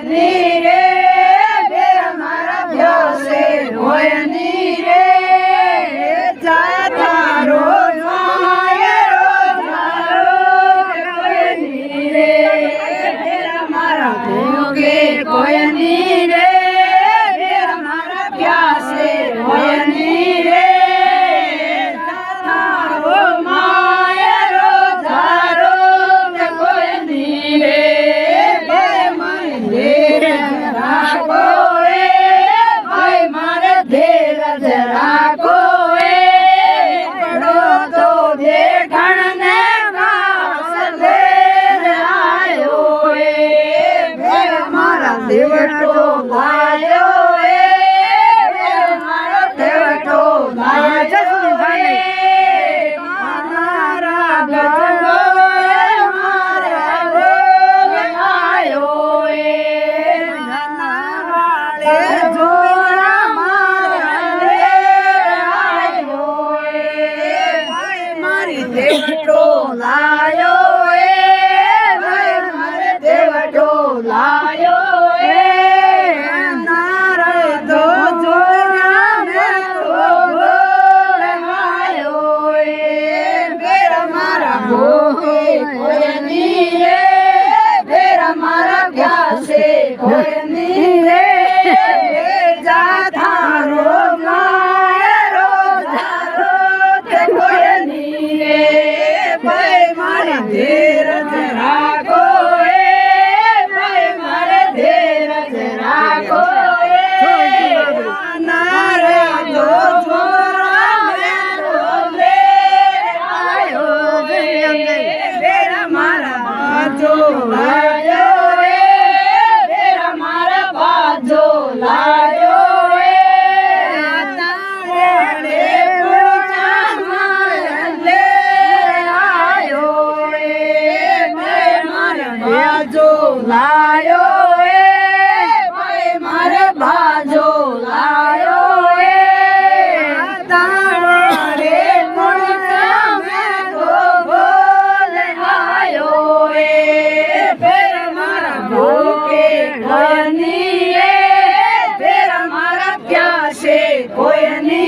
नीरे बेर मारा प्यासे होय नीरे जाता रोज नीरे बेर मारा भोगे कोय नीरे बेर मारा प्यासे होय नीरे जाता रो मायरो धारो कोय नीरे देवटो लायो मारो देवटो लायो मारा गजो मारा गोल आयो वाले जोरा मारा आयो मारी देवटो लायो मारे देवटो लायो कोय नीरे जाता रो मायरो धारो कोय नीरे भाई मारे धीरज राखो भाई मारे धीरज राखो नारे दो जोरा मेरो ले आयो मेरा मारा जो आयो जो लायो तारे पूजा ले आयो मैं मारे बाजो लायो भाई मारे बाजो लायो तारे पूजा मैं तो बोल आयो फिर मारा भूखे कोई नी कोय नी